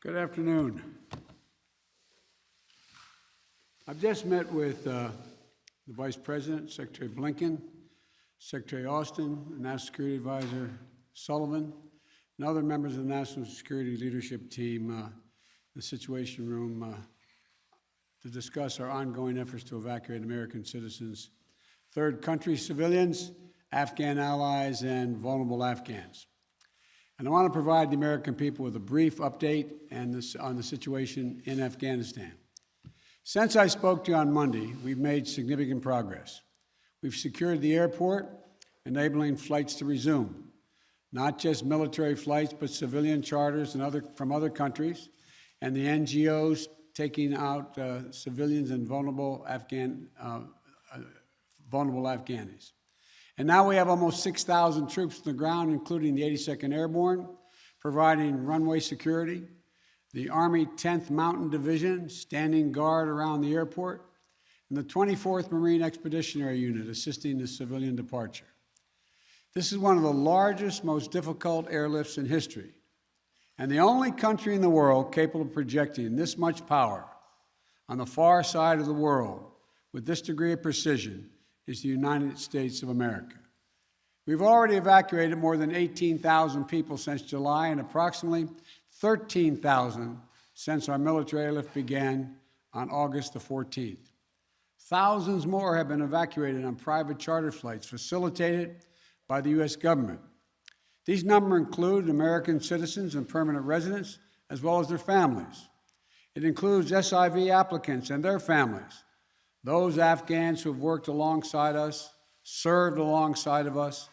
Good afternoon. I've just met with the Vice President, Secretary Blinken, Secretary Austin, the National Security Advisor Sullivan, and other members of the National Security Leadership Team, the Situation Room, to discuss our ongoing efforts to evacuate American citizens, third country civilians, Afghan allies, and vulnerable Afghans. And I want to provide the American people with a brief update on the situation in Afghanistan. Since I spoke to you on Monday, we've made significant progress. We've secured the airport, enabling flights to resume, not just military flights, but civilian charters from other countries, and the NGOs taking out civilians and vulnerable Afghanis. And now we have almost 6,000 troops on the ground, including the 82nd Airborne, providing runway security, the Army 10th Mountain Division standing guard around the airport, and the 24th Marine Expeditionary Unit assisting the civilian departure. This is one of the largest, most difficult airlifts in history, and the only country in the world capable of projecting this much power on the far side of the world with this degree of precision is the United States of America. We've already evacuated more than 18,000 people since July and approximately 13,000 since our military airlift began on August the 14th. Thousands more have been evacuated on private charter flights facilitated by the U.S. government. These numbers include American citizens and permanent residents, as well as their families. It includes SIV applicants and their families, those Afghans who have worked alongside us, served alongside of us,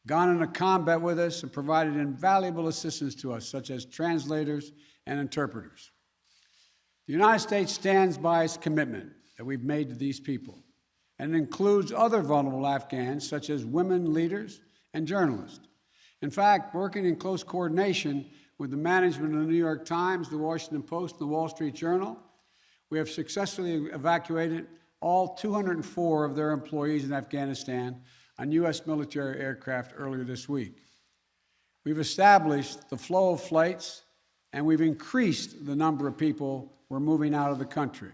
gone into combat with us, and provided invaluable assistance to us, such as translators and interpreters. The United States stands by its commitment that we've made to these people, and it includes other vulnerable Afghans, such as women leaders and journalists. In fact, working in close coordination with the management of the New York Times, the Washington Post, and the Wall Street Journal, we have successfully evacuated all 204 of their employees in Afghanistan on U.S. military aircraft earlier this week. We've established the flow of flights, and we've increased the number of people we're moving out of the country.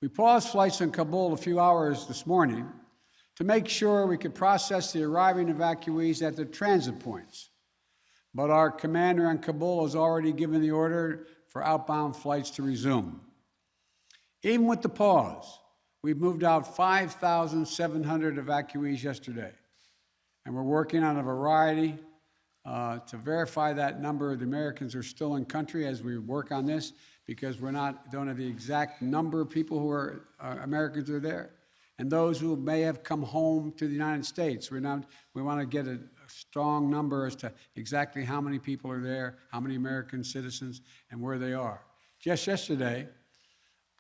We paused flights in Kabul a few hours this morning to make sure we could process the arriving evacuees at their transit points. But our commander in Kabul has already given the order for outbound flights to resume. Even with the pause, we've moved out 5,700 evacuees yesterday, and we're working on a variety to verify that number of the Americans are still in country as we work on this, because don't have the exact number of people who are Americans who are there, and those who may have come home to the United States. We want to get a strong number as to exactly how many people are there, how many American citizens, and where they are. Just yesterday,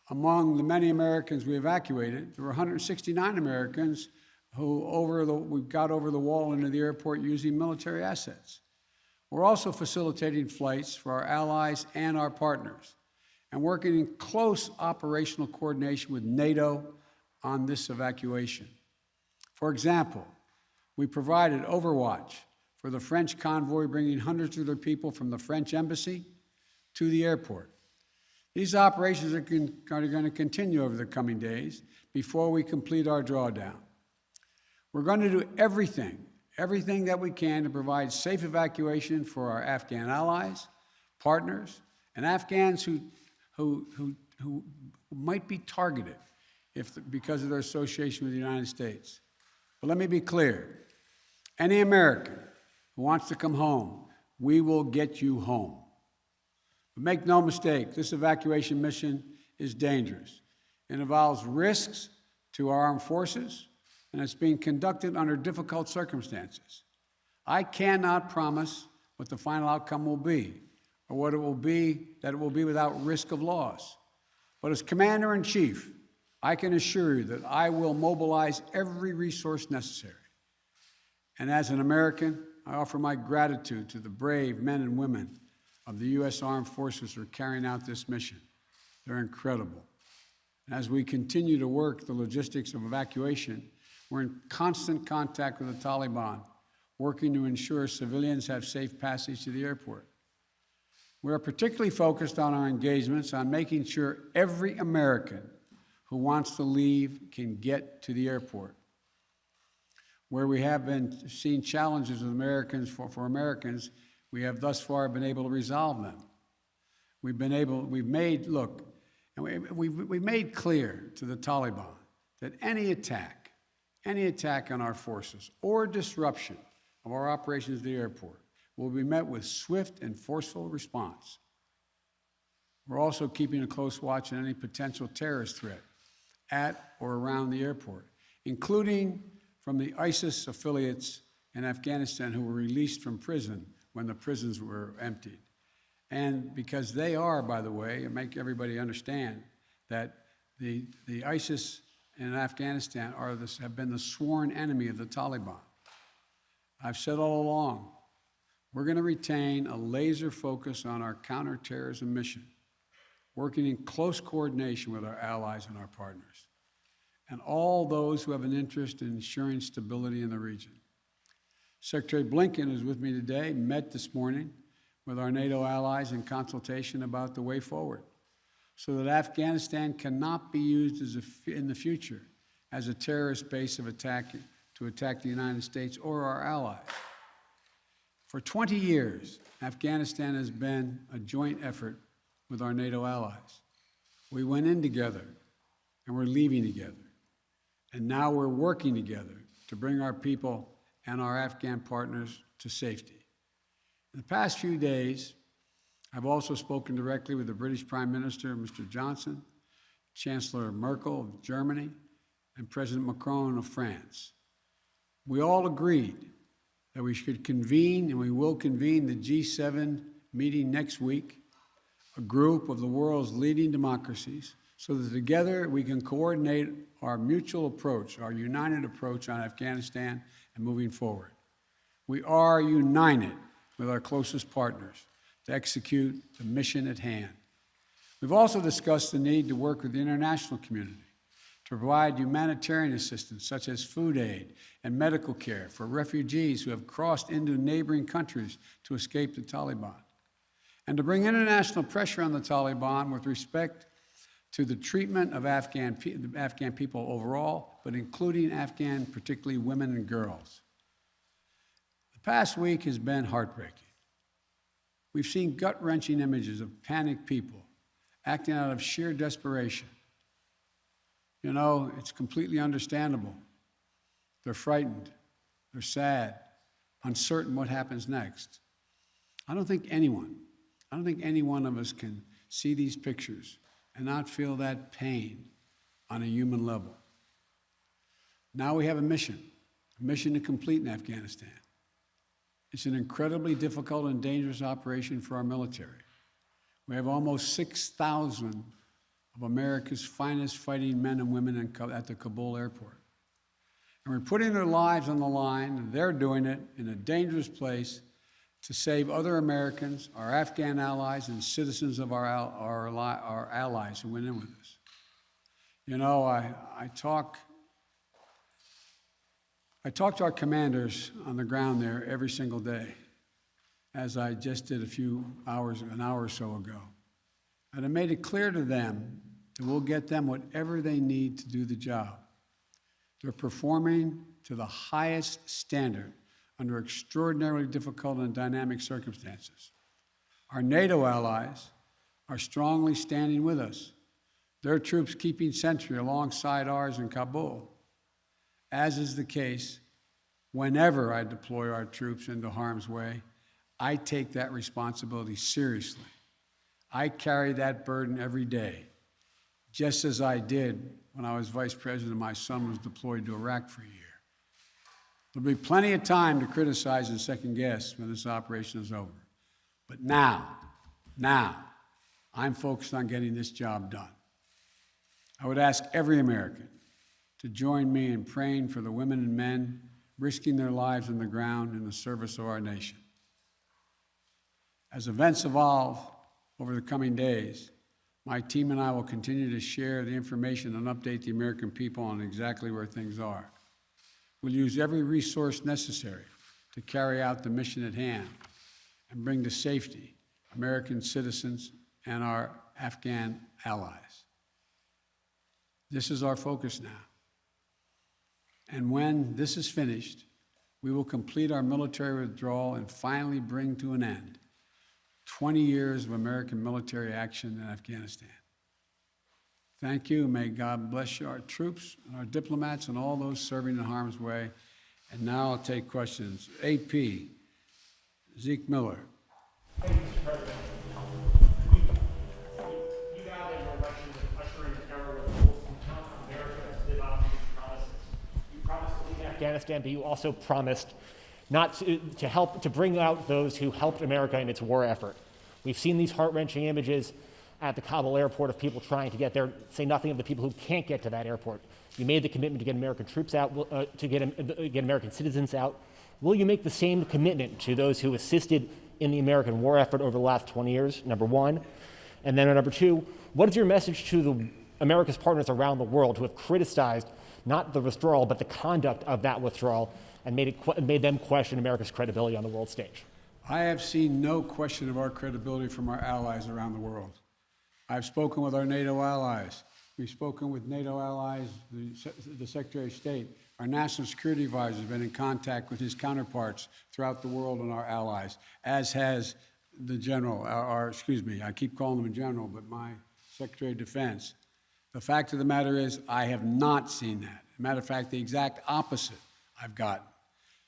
among the many Americans we evacuated, there were 169 Americans who we got over the wall into the airport using military assets. We're also facilitating flights for our allies and our partners, and working in close operational coordination with NATO on this evacuation. For example, we provided overwatch for the French convoy bringing hundreds of their people from the French embassy to the airport. These operations are going to continue over the coming days before we complete our drawdown. We're going to do everything that we can to provide safe evacuation for our Afghan allies, partners, and Afghans who might be targeted because of their association with the United States. But let me be clear. Any American who wants to come home, we will get you home. But make no mistake, this evacuation mission is dangerous. It involves risks to our armed forces, and it's being conducted under difficult circumstances. I cannot promise what the final outcome will be, or what it will be, that it will be without risk of loss. But as Commander-in-Chief, I can assure you that I will mobilize every resource necessary. And as an American, I offer my gratitude to the brave men and women of the U.S. Armed Forces who are carrying out this mission. They're incredible. And as we continue to work the logistics of evacuation, we're in constant contact with the Taliban, working to ensure civilians have safe passage to the airport. We are particularly focused on our engagements on making sure every American who wants to leave can get to the airport. Where we have been seeing challenges with Americans, for Americans, we have thus far been able to resolve them. We've made clear to the Taliban that any attack on our forces or disruption of our operations at the airport will be met with swift and forceful response. We're also keeping a close watch on any potential terrorist threat at or around the airport, including from the ISIS affiliates in Afghanistan who were released from prison when the prisons were emptied. And because they are, by the way, and make everybody understand that the ISIS in Afghanistan have been the sworn enemy of the Taliban. I've said all along, we're going to retain a laser focus on our counterterrorism mission, working in close coordination with our allies and our partners, and all those who have an interest in ensuring stability in the region. Secretary Blinken, who's with me today, met this morning with our NATO allies in consultation about the way forward, so that Afghanistan cannot be used in the future as a terrorist base to attack the United States or our allies. For 20 years, Afghanistan has been a joint effort with our NATO allies. We went in together, and we're leaving together. And now we're working together to bring our people and our Afghan partners to safety. In the past few days, I've also spoken directly with the British Prime Minister, Mr. Johnson, Chancellor Merkel of Germany, and President Macron of France. We all agreed that we should convene, and we will convene, the G7 meeting next week, a group of the world's leading democracies, so that together we can coordinate our mutual approach, our united approach on Afghanistan and moving forward. We are united with our closest partners to execute the mission at hand. We've also discussed the need to work with the international community to provide humanitarian assistance, such as food aid and medical care for refugees who have crossed into neighboring countries to escape the Taliban, and to bring international pressure on the Taliban with respect to the treatment of Afghan people overall, but including Afghan, particularly women and girls. The past week has been heartbreaking. We've seen gut-wrenching images of panicked people acting out of sheer desperation. You know, it's completely understandable. They're frightened, they're sad, uncertain what happens next. I don't think any one of us can see these pictures and not feel that pain on a human level. Now we have a mission to complete in Afghanistan. It's an incredibly difficult and dangerous operation for our military. We have almost 6,000 of America's finest fighting men and women at the Kabul airport. And we're putting their lives on the line, and they're doing it in a dangerous place to save other Americans, our Afghan allies, and citizens of our allies who went in with us. You know, I talk to our commanders on the ground there every single day, as I just did an hour or so ago. And I made it clear to them that we'll get them whatever they need to do the job. They're performing to the highest standard under extraordinarily difficult and dynamic circumstances. Our NATO allies are strongly standing with us, their troops keeping sentry alongside ours in Kabul, as is the case whenever I deploy our troops into harm's way. I take that responsibility seriously. I carry that burden every day, just as I did when I was vice president and my son was deployed to Iraq for a year. There'll be plenty of time to criticize and second guess when this operation is over. But now, I'm focused on getting this job done. I would ask every American to join me in praying for the women and men risking their lives on the ground in the service of our nation. As events evolve over the coming days, my team and I will continue to share the information and update the American people on exactly where things are. We'll use every resource necessary to carry out the mission at hand and bring to safety American citizens and our Afghan allies. This is our focus now. And when this is finished, we will complete our military withdrawal and finally bring to an end 20 years of American military action in Afghanistan. Thank you. May God bless you, our troops, and our diplomats, and all those serving in harm's way. And now I'll take questions. AP, Zeke Miller. Thank you, Mr. President. You vowed in your election that ushering an era where the rules can count on America to live up to these promises. You promised to lead Afghanistan, but you also promised not to help to bring out those who helped America in its war effort. We've seen these heart-wrenching images at the Kabul airport of people trying to get there, say nothing of the people who can't get to that airport. You made the commitment to get American troops out, to get American citizens out. Will you make the same commitment to those who assisted in the American war effort over the last 20 years, number one? And then number two, what is your message to America's partners around the world who have criticized not the withdrawal, but the conduct of that withdrawal and made them question America's credibility on the world stage? I have seen no question of our credibility from our allies around the world. I've spoken with our NATO allies. We've spoken with NATO allies, the Secretary of State. Our National Security Advisor has been in contact with his counterparts throughout the world and our allies, as has the General, I keep calling him a General, but my Secretary of Defense. The fact of the matter is, I have not seen that. As a matter of fact, the exact opposite I've gotten.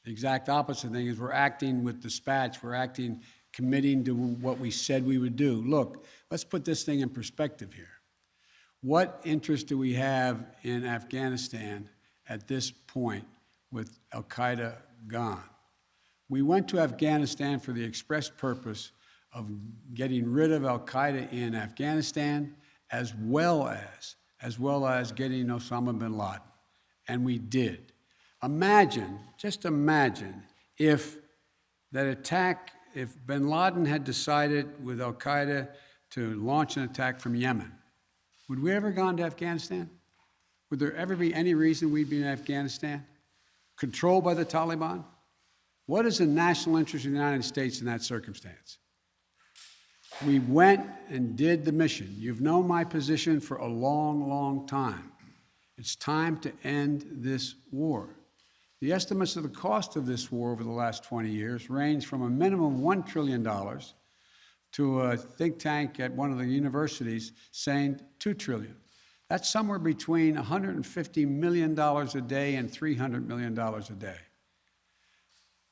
The exact opposite thing is we're acting with dispatch, we're acting committing to what we said we would do. Look, let's put this thing in perspective here. What interest do we have in Afghanistan at this point with al-Qaeda gone? We went to Afghanistan for the express purpose of getting rid of al-Qaeda in Afghanistan, as well as getting Osama bin Laden. And we did. Imagine, just imagine, if bin Laden had decided with al-Qaeda to launch an attack from Yemen, would we ever gone to Afghanistan? Would there ever be any reason we'd be in Afghanistan? Controlled by the Taliban? What is the national interest of the United States in that circumstance? We went and did the mission. You've known my position for a long, long time. It's time to end this war. The estimates of the cost of this war over the last 20 years range from a minimum of $1 trillion to a think tank at one of the universities saying $2 trillion. That's somewhere between $150 million a day and $300 million a day.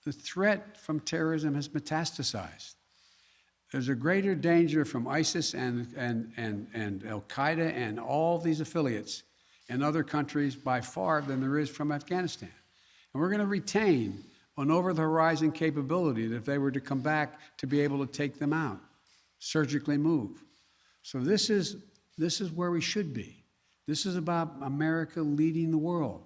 The threat from terrorism has metastasized. There's a greater danger from ISIS and al-Qaeda and all these affiliates in other countries by far than there is from Afghanistan. And we're going to retain an over-the-horizon capability that if they were to come back to be able to take them out, surgically move. So this is where we should be. This is about America leading the world,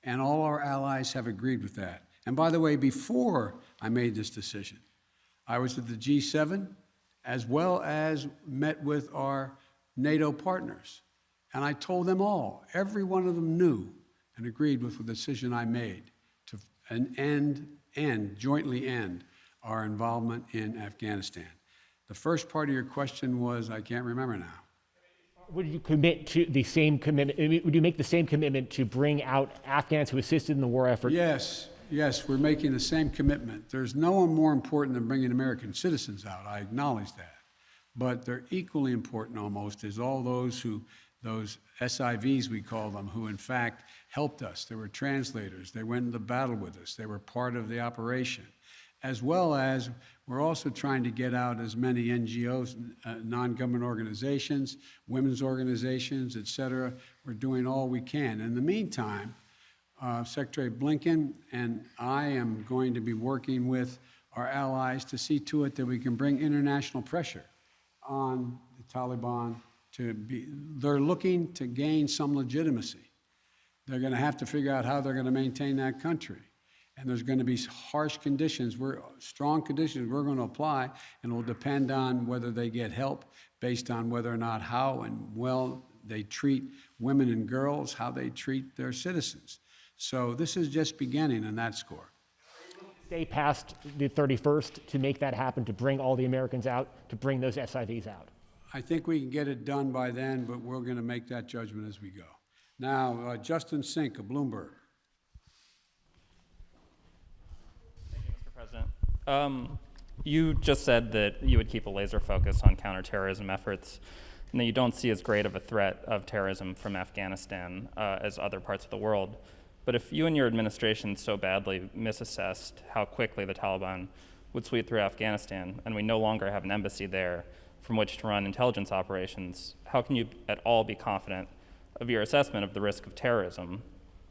and all our allies have agreed with that. And by the way, before I made this decision, I was at the G7 as well as met with our NATO partners. And I told them all, every one of them knew and agreed with the decision I made to jointly end our involvement in Afghanistan. The first part of your question was, I can't remember now. Would you commit to the same commitment? Would you make the same commitment to bring out Afghans who assisted in the war effort? Yes, we're making the same commitment. There's no one more important than bringing American citizens out. I acknowledge that. But they're equally important almost is all those SIVs, we call them, who in fact helped us. They were translators. They went into battle with us. They were part of the operation. As well as we're also trying to get out as many NGOs, non-government organizations, women's organizations, et cetera. We're doing all we can. In the meantime, Secretary Blinken and I am going to be working with our allies to see to it that we can bring international pressure on the Taliban they're looking to gain some legitimacy. They're going to have to figure out how they're going to maintain that country. And there's going to be harsh conditions, strong conditions we're going to apply, and it will depend on whether they get help based on whether or not how and well they treat women and girls, how they treat their citizens. So this is just beginning on that score. stay past the 31st to make that happen, to bring all the Americans out, to bring those SIVs out? I think we can get it done by then, but we're going to make that judgment as we go. Now, Justin Sink of Bloomberg. Thank you, Mr. President. You just said that you would keep a laser focus on counterterrorism efforts, and that you don't see as great of a threat of terrorism from Afghanistan as other parts of the world. But if you and your administration so badly misassessed how quickly the Taliban would sweep through Afghanistan, and we no longer have an embassy there from which to run intelligence operations, how can you at all be confident of your assessment of the risk of terrorism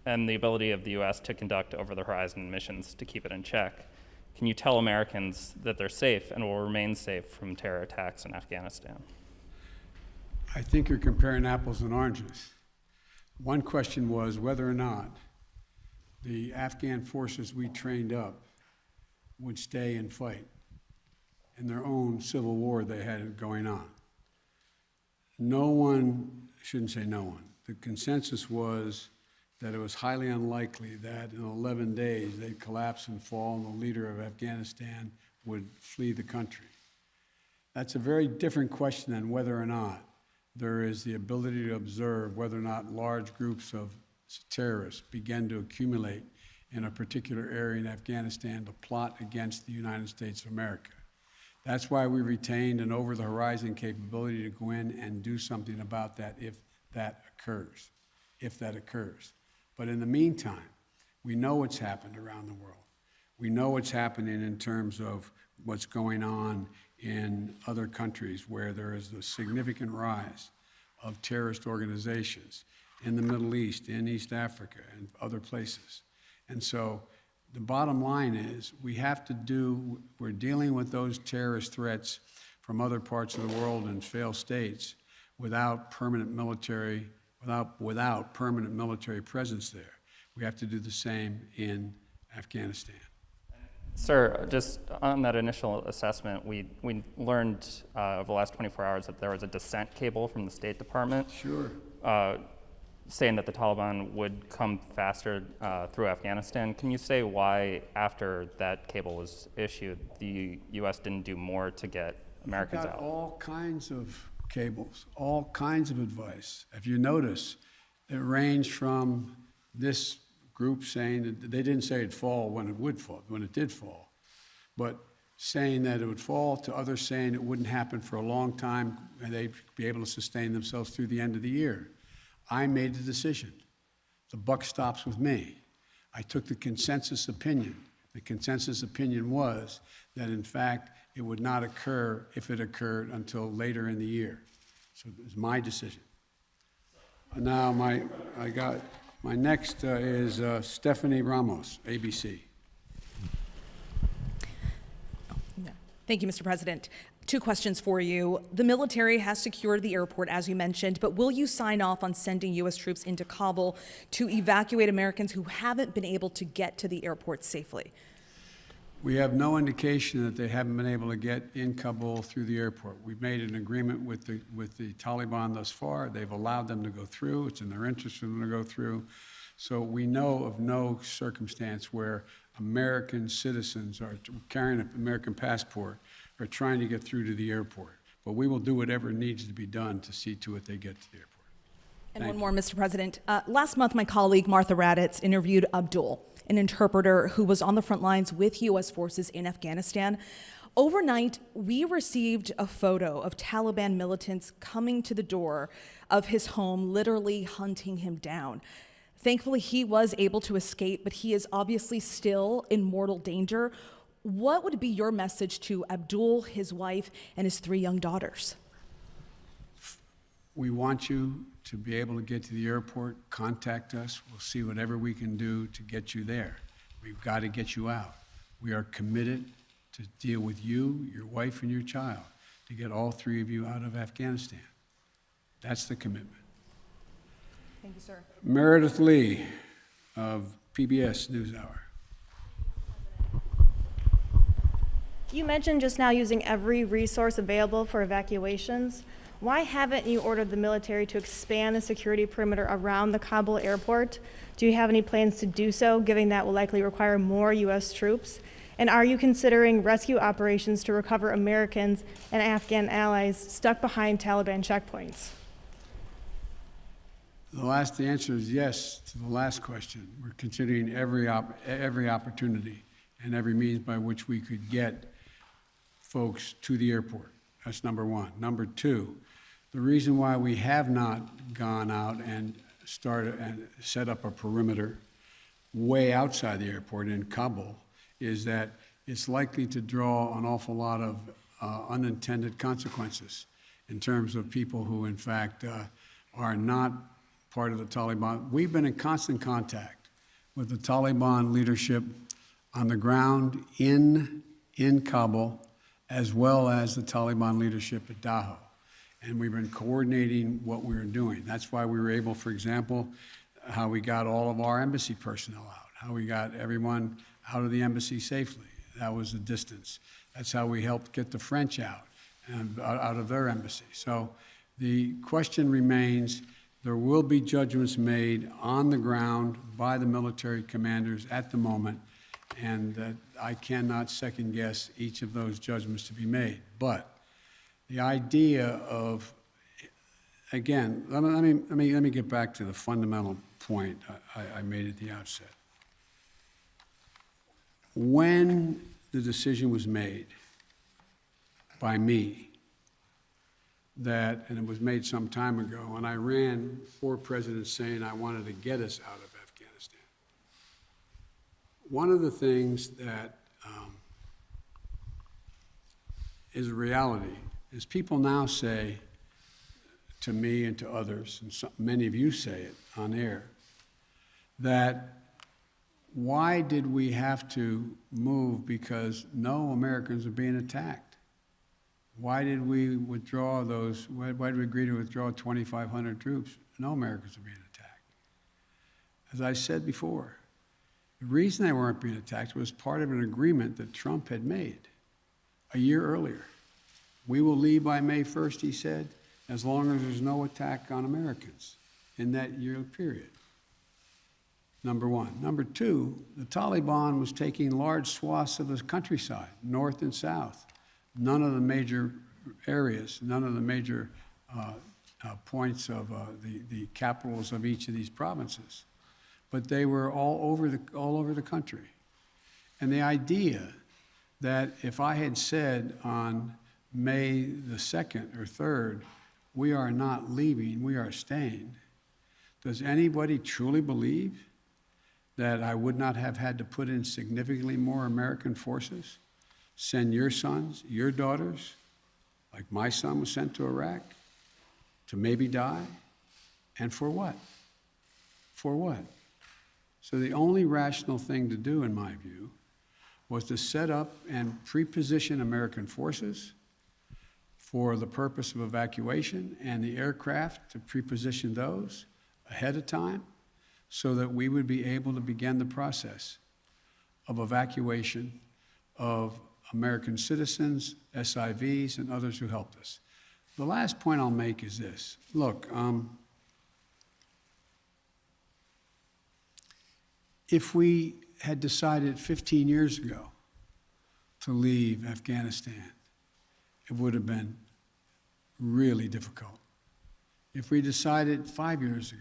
and the ability of the U.S. to conduct over-the-horizon missions to keep it in check? Can you tell Americans that they're safe and will remain safe from terror attacks in Afghanistan? I think you're comparing apples and oranges. One question was whether or not the Afghan forces we trained up would stay and fight in their own civil war they had going on. No one, I shouldn't say no one, the consensus was that it was highly unlikely that in 11 days they'd collapse and fall and the leader of Afghanistan would flee the country. That's a very different question than whether or not there is the ability to observe whether or not large groups of terrorists begin to accumulate in a particular area in Afghanistan to plot against the United States of America. That's why we retained an over-the-horizon capability to go in and do something about that if that occurs. But in the meantime, we know what's happened around the world. We know what's happening in terms of what's going on in other countries where there is a significant rise of terrorist organizations in the Middle East, in East Africa, and other places. And so the bottom line is we're dealing with those terrorist threats from other parts of the world and failed states without permanent military presence there. We have to do the same in Afghanistan. Sir, just on that initial assessment, we learned over the last 24 hours that there was a dissent cable from the State Department. Sure. Saying that the Taliban would come faster through Afghanistan. Can you say why, after that cable was issued, the U.S. didn't do more to get Americans out? All kinds of cables, all kinds of advice. If you notice, it ranged from this group saying that they didn't say it'd fall when it would fall, when it did fall, but saying that it would fall, to others saying it wouldn't happen for a long time and they'd be able to sustain themselves through the end of the year. I made the decision. The buck stops with me. I took the consensus opinion. The consensus opinion was that, in fact, it would not occur, if it occurred, until later in the year. So it was my decision. Now, my next is Stephanie Ramos, ABC. Thank you, Mr. President. 2 questions for you. The military has secured the airport, as you mentioned, but will you sign off on sending U.S. troops into Kabul to evacuate Americans who haven't been able to get to the airport safely? We have no indication that they haven't been able to get in Kabul through the airport. We've made an agreement with the Taliban thus far. They've allowed them to go through. It's in their interest for them to go through. So we know of no circumstance where American citizens are carrying an American passport are trying to get through to the airport. But we will do whatever needs to be done to see to it they get to the airport. And one more, Mr. President. Last month, my colleague Martha Raddatz interviewed Abdul, an interpreter who was on the front lines with U.S. forces in Afghanistan. Overnight, we received a photo of Taliban militants coming to the door of his home, literally hunting him down. Thankfully, he was able to escape, but he is obviously still in mortal danger. What would be your message to Abdul, his wife, and his 3 young daughters? We want you to be able to get to the airport. Contact us. We'll see whatever we can do to get you there. We've got to get you out. We are committed to deal with you, your wife, and your child to get all 3 of you out of Afghanistan. That's the commitment. Thank you, sir. Meredith Lee of PBS NewsHour. You mentioned just now using every resource available for evacuations. Why haven't you ordered the military to expand the security perimeter around the Kabul airport? Do you have any plans to do so, given that will likely require more U.S. troops? And are you considering rescue operations to recover Americans and Afghan allies stuck behind Taliban checkpoints? The answer is yes to the last question. We're considering every opportunity and every means by which we could get folks to the airport. That's number one. Number two, the reason why we have not gone out and started and set up a perimeter way outside the airport in Kabul is that it's likely to draw an awful lot of unintended consequences in terms of people who, in fact, are not part of the Taliban. We've been in constant contact with the Taliban leadership on the ground in Kabul, as well as the Taliban leadership at Dahou. And we've been coordinating what we were doing. That's why we were able, for example, how we got all of our embassy personnel out, how we got everyone out of the embassy safely. That was the distance. That's how we helped get the French out and out of their embassy. So the question remains, there will be judgments made on the ground by the military commanders at the moment, and I cannot second guess each of those judgments to be made. But the idea of, again, let me get back to the fundamental point I made at the outset. When the decision was made by me that, and it was made some time ago, and I ran 4 presidents saying I wanted to get us out of Afghanistan. One of the things that is a reality is people now say to me and to others, and many of you say it on air, that why did we have to move because no Americans are being attacked? Why did we withdraw those, why did we agree to withdraw 2,500 troops? No Americans are being attacked. As I said before, the reason they weren't being attacked was part of an agreement that Trump had made a year earlier. We will leave by May 1st, he said, as long as there's no attack on Americans in that year period. Number one. Number two, the Taliban was taking large swaths of the countryside, north and south. None of the major areas, none of the major points of the capitals of each of these provinces. But they were all over the country. And the idea that if I had said on May the 2nd or 3rd, we are not leaving, we are staying, does anybody truly believe that I would not have had to put in significantly more American forces, send your sons, your daughters, like my son was sent to Iraq, to maybe die? And for what? For what? So the only rational thing to do, in my view, was to set up and pre-position American forces for the purpose of evacuation, and the aircraft to pre-position those ahead of time so that we would be able to begin the process of evacuation of American citizens, SIVs, and others who helped us. The last point I'll make is this. Look, if we had decided 15 years ago to leave Afghanistan, it would have been really difficult. If we decided 5 years ago,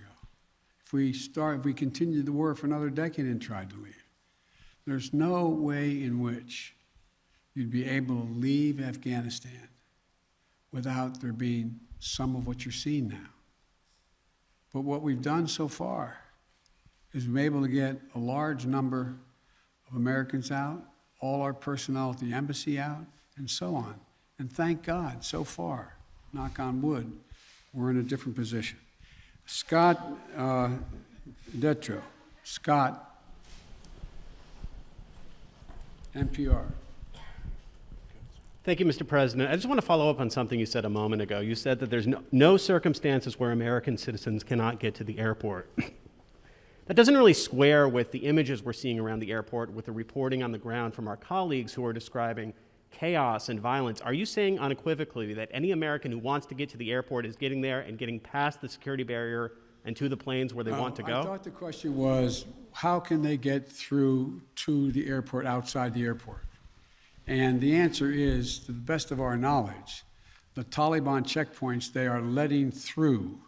if we continued the war for another decade and tried to leave, there's no way in which you'd be able to leave Afghanistan without there being some of what you're seeing now. But what we've done so far is we've been able to get a large number of Americans out, all our personnel at the embassy out, and so on. And thank God, so far, knock on wood, we're in a different position. Scott Detro. Scott, NPR. Thank you, Mr. President. I just want to follow up on something you said a moment ago. You said that there's no circumstances where American citizens cannot get to the airport. That doesn't really square with the images we're seeing around the airport, with the reporting on the ground from our colleagues who are describing chaos and violence. Are you saying unequivocally that any American who wants to get to the airport is getting there and getting past the security barrier and to the planes where they want to I go? thought the question was, how can they get through to the airport, outside the airport? And the answer is, to the best of our knowledge, the Taliban checkpoints, they are letting through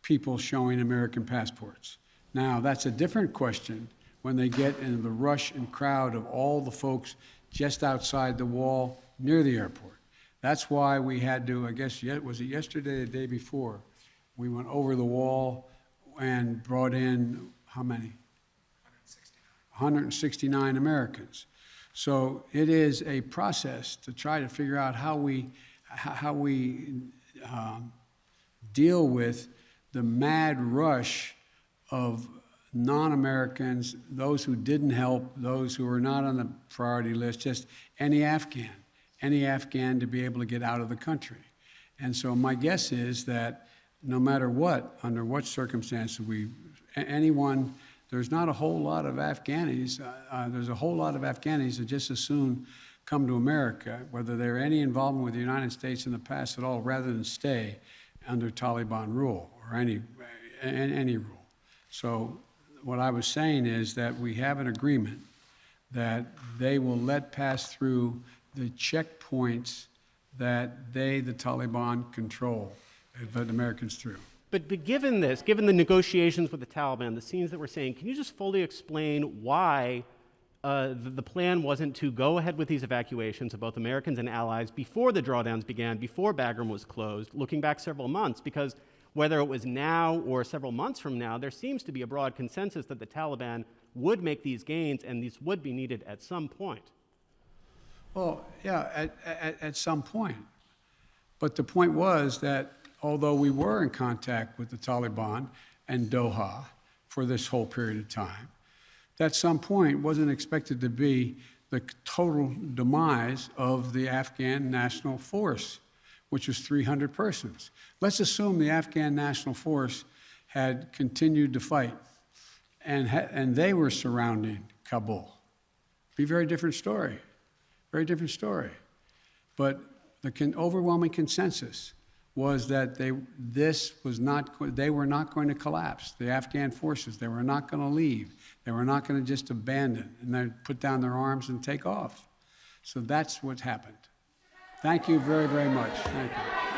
people showing American passports. Now, that's a different question when they get into the rush and crowd of all the folks just outside the wall near the airport. That's why we had to, I guess, was it yesterday or the day before, we went over the wall and brought in, how many? 169 Americans. So it is a process to try to figure out how we deal with the mad rush of non-Americans, those who didn't help, those who were not on the priority list, just any Afghan to be able to get out of the country. And so my guess is that no matter what, under what circumstances anyone, there's not a whole lot of Afghanis, there's a whole lot of Afghanis that just as soon come to America, whether they're any involvement with the United States in the past at all, rather than stay under Taliban rule or any rule. So what I was saying is that we have an agreement that they will let pass through the checkpoints that the Taliban control, let Americans through. But given this, given the negotiations with the Taliban, the scenes that we're seeing, can you just fully explain why the plan wasn't to go ahead with these evacuations of both Americans and allies before the drawdowns began, before Bagram was closed, looking back several months? Because whether it was now or several months from now, there seems to be a broad consensus that the Taliban would make these gains and these would be needed at some point. Well, yeah, at some point. But the point was that although we were in contact with the Taliban and Doha for this whole period of time, that some point wasn't expected to be the total demise of the Afghan National Force, which was 300 persons. Let's assume the Afghan National Force had continued to fight and they were surrounding Kabul. Be a very different story, very different story. But the overwhelming consensus was that they were not going to collapse. The Afghan forces, they were not going to leave. They were not going to just abandon and then put down their arms and take off. So that's what happened. Thank you very, very much. Thank you.